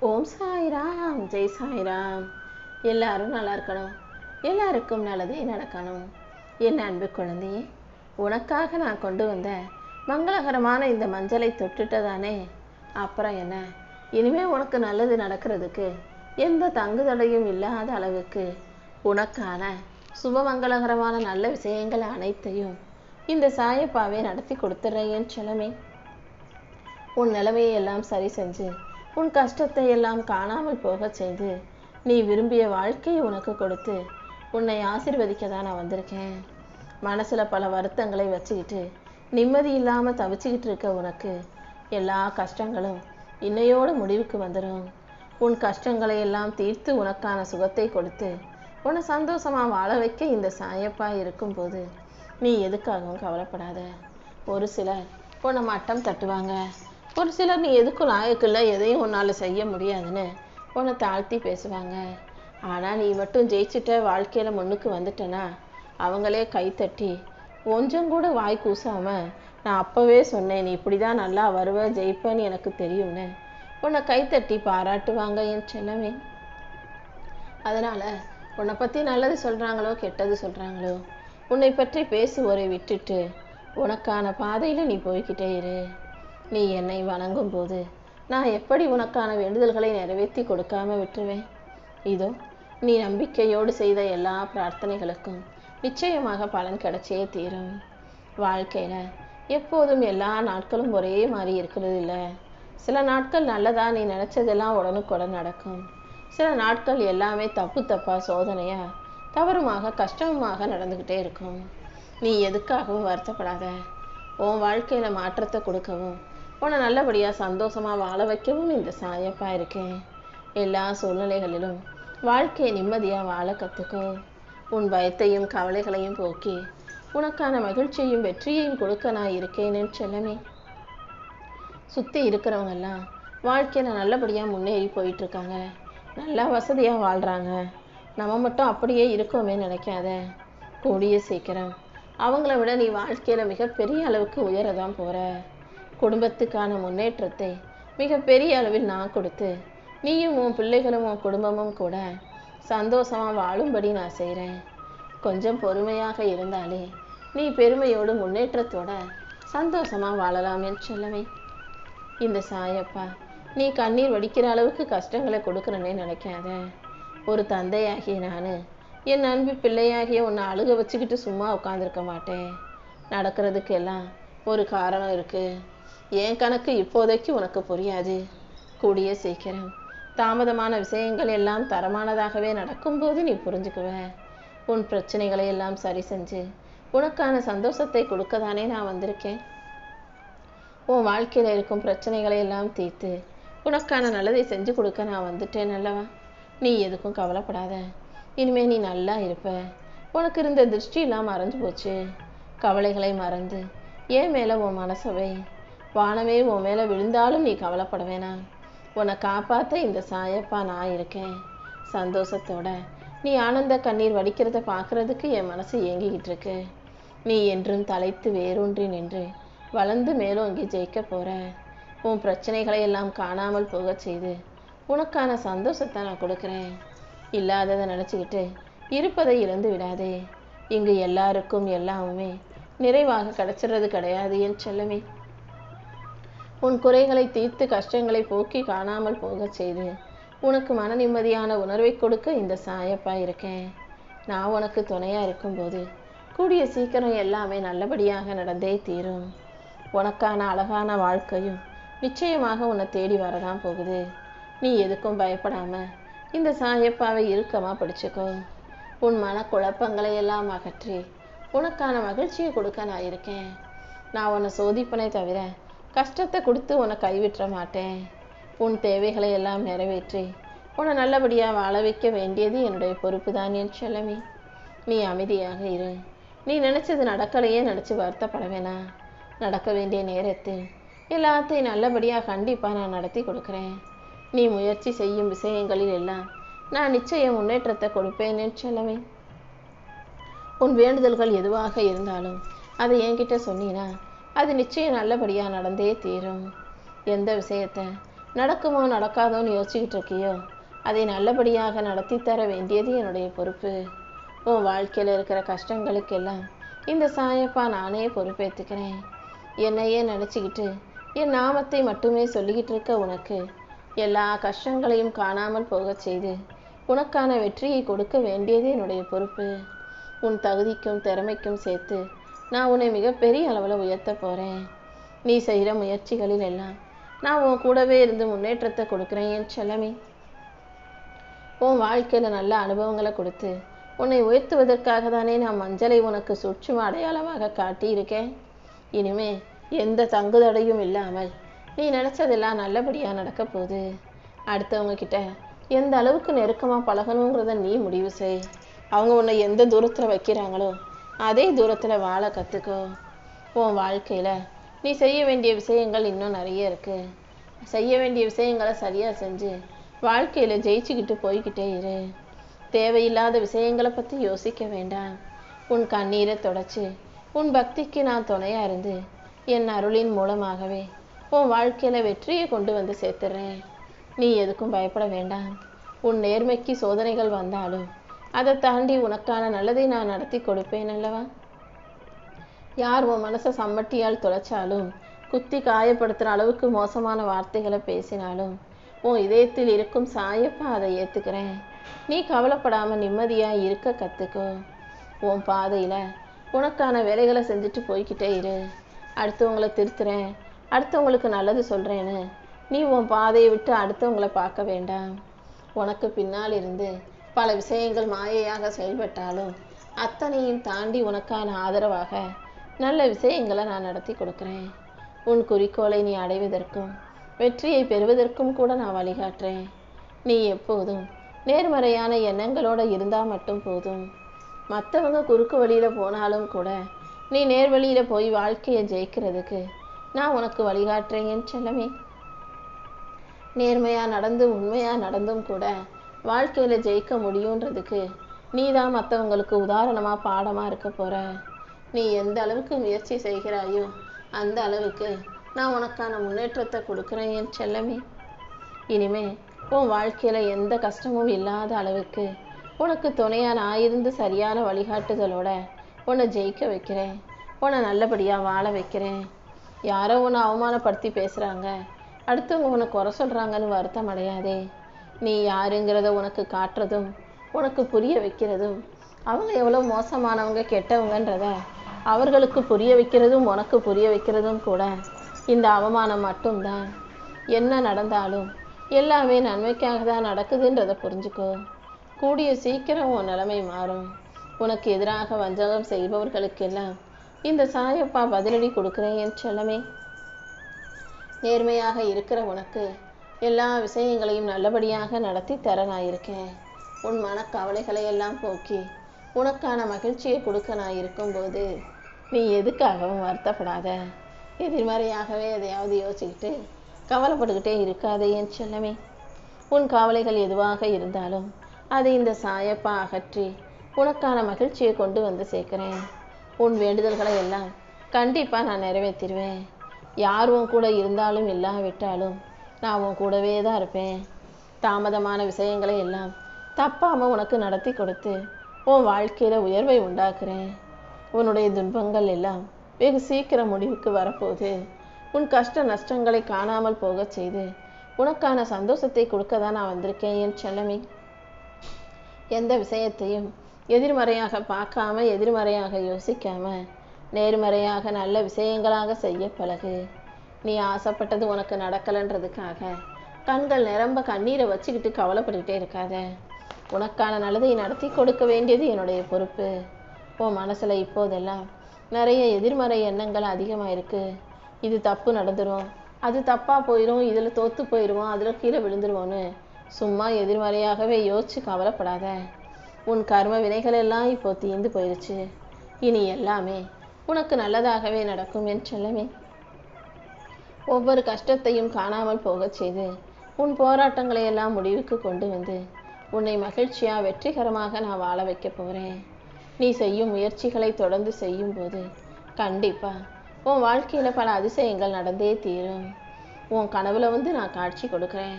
ஓம் சாய்ராம், ஜெய் சாய்ராம். எல்லாரும் நல்லா இருக்கணும், எல்லாருக்கும் நல்லதே நடக்கணும். என் அன்பு குழந்தையே, உனக்காக நான் கொண்டு வந்த மங்களகரமான இந்த மஞ்சளை தொட்டுட்டதானே, அப்புறம் என்ன? இனிமே உனக்கு நல்லது நடக்கிறதுக்கு எந்த தங்குதடையும் இல்லாத அளவுக்கு உனக்கான சுபமங்களகரமான நல்ல விஷயங்கள் அனைத்தையும் இந்த சாயப்பாவே நடத்தி கொடுத்துட்றேன் செல்லமே. உன் நிலைமையை எல்லாம் சரி செஞ்சு, உன் கஷ்டத்தை எல்லாம் காணாமல் போக செய்து, நீ விரும்பிய வாழ்க்கையை உனக்கு கொடுத்து உன்னை ஆசீர்வதிக்க தான் நான் வந்திருக்கேன். மனசில் பல வருத்தங்களை வச்சுக்கிட்டு நிம்மதி இல்லாமல் தவிச்சுக்கிட்டு இருக்க உனக்கு எல்லா கஷ்டங்களும் இன்னையோடு முடிவுக்கு வந்துடும். உன் கஷ்டங்களை எல்லாம் தீர்த்து உனக்கான சுகத்தை கொடுத்து உன்னை சந்தோஷமாக வாழ வைக்க இந்த சாயப்பா இருக்கும்போது நீ எதுக்காகவும் கவலைப்படாத. ஒரு சிலர் உன்னை மட்டம் தட்டுவாங்க, ஒரு சிலர் நீ எதுக்கும் லாயக்கில்லை, எதையும் உன்னால் செய்ய முடியாதுன்னு உன்னை தாழ்த்தி பேசுவாங்க. ஆனால் நீ மட்டும் ஜெயிச்சுட்ட, வாழ்க்கையில் முன்னுக்கு வந்துட்டேன்னா அவங்களே கைத்தட்டி கொஞ்சம் கூட வாய் கூசாமல், நான் அப்போவே சொன்னேன் நீ இப்படி தான் நல்லா வருவ ஜெயிப்பேன்னு எனக்கு தெரியும்னு உன்னை கைத்தட்டி பாராட்டுவாங்க என் செல்லமே. அதனால் உன்னை பற்றி நல்லது சொல்கிறாங்களோ கெட்டது சொல்கிறாங்களோ, உன்னை பற்றி பேசி ஒரே விட்டுட்டு உனக்கான பாதையில் நீ போய்கிட்டே இரு. நீ என்னை வணங்கும் போது நான் எப்படி உனக்கான வேண்டுதல்களை நிறைவேற்றி கொடுக்காம விட்டுருவேன்? இதோ நீ நம்பிக்கையோடு செய்த எல்லா பிரார்த்தனைகளுக்கும் நிச்சயமாக பலன் கிடைச்சே தீரும். வாழ்க்கையில் எப்போதும் எல்லா நாட்களும் ஒரே மாதிரி இருக்கிறது இல்லை. சில நாட்கள் நல்லதா நீ நினச்சதெல்லாம் உடனுக்குடன் நடக்கும். சில நாட்கள் எல்லாமே தப்பாக சோதனையாக தவறுமாக கஷ்டமாக நடந்துக்கிட்டே இருக்கும். நீ எதுக்காகவும் வருத்தப்படாத. உன் வாழ்க்கையில் மாற்றத்தை கொடுக்கவும் உன்னை நல்லபடியாக சந்தோஷமாக வாழ வைக்கவும் இந்த சாயப்பா இருக்கேன். எல்லா சூழ்நிலைகளிலும் வாழ்க்கையை நிம்மதியாக வாழ கற்றுக்கோ. உன் பயத்தையும் கவலைகளையும் போக்கி உனக்கான மகிழ்ச்சியையும் வெற்றியையும் கொடுக்க நான் இருக்கேன்னு செல்லமே. சுற்றி இருக்கிறவங்கெல்லாம் வாழ்க்கையில் நல்லபடியாக முன்னேறி போயிட்டுருக்காங்க, நல்லா வசதியாக வாழ்கிறாங்க. நம்ம மட்டும் அப்படியே இருக்கோமே நினைக்காத. கூடிய சீக்கிரம் அவங்கள விட நீ வாழ்க்கையில் மிகப்பெரிய அளவுக்கு உயரதான் போகிற. குடும்பத்துக்கான முன்னேற்றத்தை மிகப்பெரிய அளவில் நான் கொடுத்து நீயும் உன் பிள்ளைகளும் உன் குடும்பமும் கூட சந்தோஷமாக வாழும்படி நான் செய்கிறேன். கொஞ்சம் பொறுமையாக இருந்தாலே நீ பெருமையோடு முன்னேற்றத்தோட சந்தோஷமாக வாழலாம் என்று சொல்லவே. இந்த சாயப்பா நீ கண்ணீர் வடிக்கிற அளவுக்கு கஷ்டங்களை கொடுக்குறேன்னே நினைக்காத. ஒரு தந்தையாகிய நான் என் அன்பு பிள்ளையாகிய உன்னை அழுக வச்சுக்கிட்டு சும்மா உட்காந்துருக்க மாட்டேன். நடக்கிறதுக்கு எல்லாம் ஒரு காரணம் இருக்குது. என் கணக்கு இப்போதைக்கு உனக்கு புரியாது. கூடிய சீக்கிரம் தாமதமான விஷயங்கள் எல்லாம் தரமானதாகவே நடக்கும்போது நீ புரிஞ்சுக்குவ. உன் பிரச்சனைகளை எல்லாம் சரி செஞ்சு உனக்கான சந்தோஷத்தை கொடுக்க தானே நான் வந்திருக்கேன். உன் வாழ்க்கையில் இருக்கும் பிரச்சனைகளை எல்லாம் தீர்த்து உனக்கான நல்லதை செஞ்சு கொடுக்க நான் வந்துட்டேன் அல்லவா. நீ எதுக்கும் கவலைப்படாத. இனிமேல் நீ நல்லா இருப்ப. உனக்கு இருந்த திருஷ்டி எல்லாம் மறைஞ்சு போச்சு. கவலைகளை மறந்து ஏன் மேலே உன் மனசவை, வானமே உன் மேலே விழுந்தாலும் நீ கவலைப்பட வேணாம். உன்னை காப்பாற்ற இந்த சாயப்பா நான் இருக்கேன். சந்தோஷத்தோட நீ ஆனந்த கண்ணீர் வடிக்கிறத பார்க்குறதுக்கு என் மனசு ஏங்கிக்கிட்டு இருக்கு. நீ என்றும் தலைத்து வேரூன்றி நின்று வளர்ந்து மேலோங்கி ஜெயிக்க போகிற. உன் பிரச்சனைகளை எல்லாம் காணாமல் போக செய்து உனக்கான சந்தோஷத்தை நான் கொடுக்குறேன். இல்லாததை நினச்சிக்கிட்டு இருப்பதை இழந்து விடாதே. இங்கு எல்லாருக்கும் எல்லாமே நிறைவாக கிடைச்சிடுறது கிடையாது என் செல்லமே. உன் குறைகளை தீர்த்து கஷ்டங்களை போக்கி காணாமல் போக செய்து உனக்கு மன நிம்மதியான உணர்வை கொடுக்க இந்த சாயப்பா இருக்கேன். நான் உனக்கு துணையாக இருக்கும்போது கூடிய சீக்கிரம் எல்லாமே நல்லபடியாக நடந்தே தீரும். உனக்கான அழகான வாழ்க்கையும் நிச்சயமாக உன்னை தேடி வரதான் போகுது. நீ எதுக்கும் பயப்படாமல் இந்த சாயப்பாவை இறுக்கமாக பிடிச்சிக்கோ. உன் மனக்குழப்பங்களை எல்லாம் அகற்றி உனக்கான மகிழ்ச்சியை கொடுக்க நான் இருக்கேன். நான் உன்னை சோதிப்பனை தவிர கஷ்டத்தை கொடுத்து உன்னை கைவிட்ட மாட்டேன். உன் தேவைகளை எல்லாம் நிறைவேற்றி உன்னை நல்லபடியாக வாழ வைக்க வேண்டியது என்னுடைய பொறுப்பு தான் என் செல்லமே. நீ அமைதியாக இரு. நீ நினச்சது நடக்கலையே நினச்சி வருத்தப்பட வேணாம். நடக்க வேண்டிய நேரத்தில் எல்லாத்தையும் நல்லபடியாக கண்டிப்பாக நான் நடத்தி கொடுக்குறேன். நீ முயற்சி செய்யும் விஷயங்களில் எல்லாம் நான் நிச்சயம் முன்னேற்றத்தை கொடுப்பேன் என் செல்லமே. உன் வேண்டுதல்கள் எதுவாக இருந்தாலும் அதை என்கிட்ட சொன்னீனா அது நிச்சயம் நல்லபடியாக நடந்தே தீரும். எந்த விஷயத்தை நடக்குமோ நடக்காதோன்னு யோசிச்சுக்கிட்டு இருக்கியோ, அதை நல்லபடியாக நடத்தி தர வேண்டியது என்னுடைய பொறுப்பு. உன் வாழ்க்கையில் இருக்கிற கஷ்டங்களுக்கெல்லாம் இந்த சாயப்பா நானே பொறுப்பேற்றுக்கிறேன். என்னையே நினச்சிக்கிட்டு என் நாமத்தை மட்டுமே சொல்லிக்கிட்டு இருக்க உனக்கு எல்லா கஷ்டங்களையும் காணாமல் போகச் செய்து உனக்கான வெற்றியை கொடுக்க வேண்டியது என்னுடைய பொறுப்பு. உன் தகுதிக்கும் திறமைக்கும் சேர்த்து நான் உன்னை மிகப்பெரிய அளவில் உயர்த்த போகிறேன். நீ செய்கிற முயற்சிகளில் எல்லாம் நான் உன் கூடவே இருந்து முன்னேற்றத்தை கொடுக்குறேன் என் செல்லமே. உன் வாழ்க்கையில் நல்ல அனுபவங்களை கொடுத்து உன்னை உயர்த்துவதற்காக தானே நான் மஞ்சளை உனக்கு சூட்சும அடையாளமாக காட்டியிருக்கேன். இனிமே எந்த தங்குதடையும் இல்லாமல் நீ நினச்சதெல்லாம் நல்லபடியாக நடக்க போகுது. அடுத்தவங்க கிட்ட எந்த அளவுக்கு நெருக்கமாக பழகணுங்கிறத நீ முடிவு செய். அவங்க உன்னை எந்த தூரத்தில் வைக்கிறாங்களோ அதே தூரத்தில் வாழ கற்றுக்கோ. உன் வாழ்க்கையில் நீ செய்ய வேண்டிய விஷயங்கள் இன்னும் நிறைய இருக்குது. செய்ய வேண்டிய விஷயங்களை சரியாக செஞ்சு வாழ்க்கையில் ஜெயிச்சுக்கிட்டு போய்கிட்டே இரு. தேவையில்லாத விஷயங்களை பற்றி யோசிக்க வேண்டாம். உன் கண்ணீரை தொடச்சி உன் பக்திக்கு நான் துணையாக இருந்து என் அருளின் மூலமாகவே உன் வாழ்க்கையில் வெற்றியை கொண்டு வந்து சேர்த்துடுறேன். நீ எதுக்கும் பயப்பட வேண்டாம். உன் நேர்மைக்கு சோதனைகள் வந்தாலும் அதை தாண்டி உனக்கான நல்லதை நான் நடத்தி கொடுப்பேன் அல்லவா. யார் உன் மனசை சம்மட்டியால் தொலைச்சாலும் குத்தி காயப்படுத்துகிற அளவுக்கு மோசமான வார்த்தைகளை பேசினாலும் உன் இதயத்தில் இருக்கும் சாயப்பா அதை ஏற்றுக்கிறேன். நீ கவலைப்படாமல் நிம்மதியாக இருக்க கற்றுக்கோ. உன் பாதையில் உனக்கான வேலைகளை செஞ்சுட்டு போய்கிட்டே இரு. அடுத்தவங்களை திருத்துறேன், அடுத்தவங்களுக்கு நல்லது சொல்கிறேன்னு நீ உன் பாதையை விட்டு அடுத்தவங்களை பார்க்க வேண்டாம். உனக்கு பின்னால் இருந்து பல விஷயங்கள் மாயையாக செயல்பட்டாலும் அத்தனையும் தாண்டி உனக்கான ஆதரவாக நல்ல விஷயங்களை நான் நடத்தி கொடுக்குறேன். உன் குறிக்கோளை நீ அடைவதற்கும் வெற்றியை பெறுவதற்கும் கூட நான் வழிகாட்டுறேன். நீ எப்போதும் நேர்மறையான எண்ணங்களோடு இருந்தால் மட்டும் போதும். மற்றவங்க குறுக்கு வழியில் போனாலும் கூட நீ நேர்வழியில் போய் வாழ்க்கையை ஜெயிக்கிறதுக்கு நான் உனக்கு வழிகாட்டுறேன் என் செல்லமே. நேர்மையாக நடந்து உண்மையாக நடந்தும் கூட வாழ்க்கையில் ஜெயிக்க முடியுன்றதுக்கு நீ தான் மற்றவங்களுக்கு உதாரணமாக பாடமாக இருக்க போகிற. நீ எந்த அளவுக்கு முயற்சி செய்கிறாயோ அந்த அளவுக்கு நான் உனக்கான முன்னேற்றத்தை கொடுக்குறேன் என் செல்லமே. இனிமே உன் வாழ்க்கையில் எந்த கஷ்டமும் இல்லாத அளவுக்கு உனக்கு துணையாக நான் இருந்து சரியான வழிகாட்டுதலோட உன்னை ஜெயிக்க வைக்கிறேன். உன்னை நல்லபடியாக வாழ வைக்கிறேன். யாரோ உன்னை அவமானப்படுத்தி பேசுகிறாங்க, அடுத்தவங்க உன்னை குறை சொல்கிறாங்கன்னு வருத்தம் அடையாதே. நீ யாருங்கிறத உனக்கு காட்டுறதும் உனக்கு புரிய வைக்கிறதும் அவங்க எவ்வளோ மோசமானவங்க கெட்டவங்கன்றத அவர்களுக்கு புரிய வைக்கிறதும் உனக்கு புரிய வைக்கிறதும் கூட இந்த அவமானம் மட்டும்தான். என்ன நடந்தாலும் எல்லாமே நன்மைக்காக தான் நடக்குதுன்றதை புரிஞ்சுக்கோ. கூடிய சீக்கிரம் உன் நிலைமை மாறும். உனக்கு எதிராக வஞ்சகம் செய்பவர்களுக்கெல்லாம் இந்த சாயப்பா பதிலடி கொடுக்குறேன் என் செல்லமே. நேர்மையாக இருக்கிற உனக்கு எல்லா விஷயங்களையும் நல்லபடியாக நடத்தி தர நான் இருக்கேன். உன் மனக்கவலைகளை எல்லாம் போக்கி உனக்கான மகிழ்ச்சியை கொடுக்க நான் இருக்கும்போது நீ எதுக்காகவும் வருத்தப்படாத. எதிர்மறையாகவே எதையாவது யோசிச்சுக்கிட்டு கவலைப்பட்டுக்கிட்டே இருக்காதே என் செல்லமே. உன் கவலைகள் எதுவாக இருந்தாலும் அதை இந்த சாயப்பா அகற்றி உனக்கான மகிழ்ச்சியை கொண்டு வந்து சேர்க்கிறேன். உன் வேண்டுதல்களை எல்லாம் கண்டிப்பாக நான் நிறைவேற்றிடுவேன். யார் உன் கூட இருந்தாலும் இல்லாவிட்டாலும் நான் உன் கூடவே தான் இருப்பேன். தாமதமான விஷயங்களை எல்லாம் தப்பாமல் உனக்கு நடத்தி கொடுத்து உன் வாழ்க்கையில் உயர்வை உண்டாக்குறேன். உன்னுடைய துன்பங்கள் எல்லாம் வெகு சீக்கிரம் முடிவுக்கு வரப்போகுது. உன் கஷ்ட நஷ்டங்களை காணாமல் போகச் செய்து உனக்கான சந்தோஷத்தை கொடுக்க தான் நான் வந்திருக்கேன் என் செல்லமே. எந்த விஷயத்தையும் எதிர்மறையாக பார்க்காம எதிர்மறையாக யோசிக்காம நேர்மறையாக நல்ல விஷயங்களாக செய்ய பழகு. நீ ஆசைப்பட்டது உனக்கு நடக்கலைன்றதுக்காக கண்கள் நிரம்ப கண்ணீரை வச்சுக்கிட்டு கவலைப்பட்டுக்கிட்டே இருக்காத. உனக்கான நல்லதை நடத்தி கொடுக்க வேண்டியது என்னுடைய பொறுப்பு. உன் மனசில் இப்போதெல்லாம் நிறைய எதிர்மறை எண்ணங்கள் அதிகமாக இருக்குது. இது தப்பு நடந்துடும், அது தப்பாக போயிடும், இதில் தோற்று போயிடுவோம், அதில் கீழே விழுந்துருவோன்னு சும்மா எதிர்மறையாகவே யோசிச்சு கவலைப்படாத. உன் கர்ம வினைகள் எல்லாம் இப்போ தீர்ந்து போயிடுச்சு. இனி எல்லாமே உனக்கு நல்லதாகவே நடக்கும் என் செல்லமே. ஒவ்வொரு கஷ்டத்தையும் காணாமல் போகச் செய்து உன் போராட்டங்களை எல்லாம் முடிவுக்கு கொண்டு வந்து உன்னை மகிழ்ச்சியாக வெற்றிகரமாக நான் வாழ வைக்க போகிறேன். நீ செய்யும் முயற்சிகளை தொடர்ந்து செய்யும் போது கண்டிப்பாக உன் வாழ்க்கையில் பல அதிசயங்கள் நடந்தே தீரும். உன் கனவுல வந்து நான் காட்சி கொடுக்குறேன்.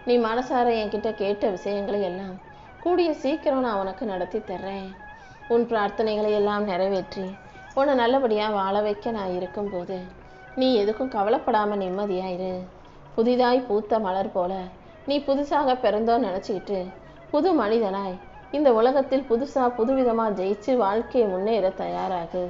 நீ மனசார என்கிட்ட கேட்ட விஷயங்களை எல்லாம் கூடிய சீக்கிரம் நான் உனக்கு நடத்தி தர்றேன். உன் பிரார்த்தனைகளை எல்லாம் நிறைவேற்றி உன்னை நல்லபடியாக வாழ வைக்க நான் இருக்கும்போது நீ எதுக்கும் கவலைப்படாமல் நிம்மதியாயிரு. புதிதாய் பூத்த மலர் போல நீ புதுசாக பிறந்தோன்னு நினச்சிக்கிட்டு புது மனிதனாய் இந்த உலகத்தில் புதுவிதமாக ஜெயிச்சு வாழ்க்கையை முன்னேற தயாராகு.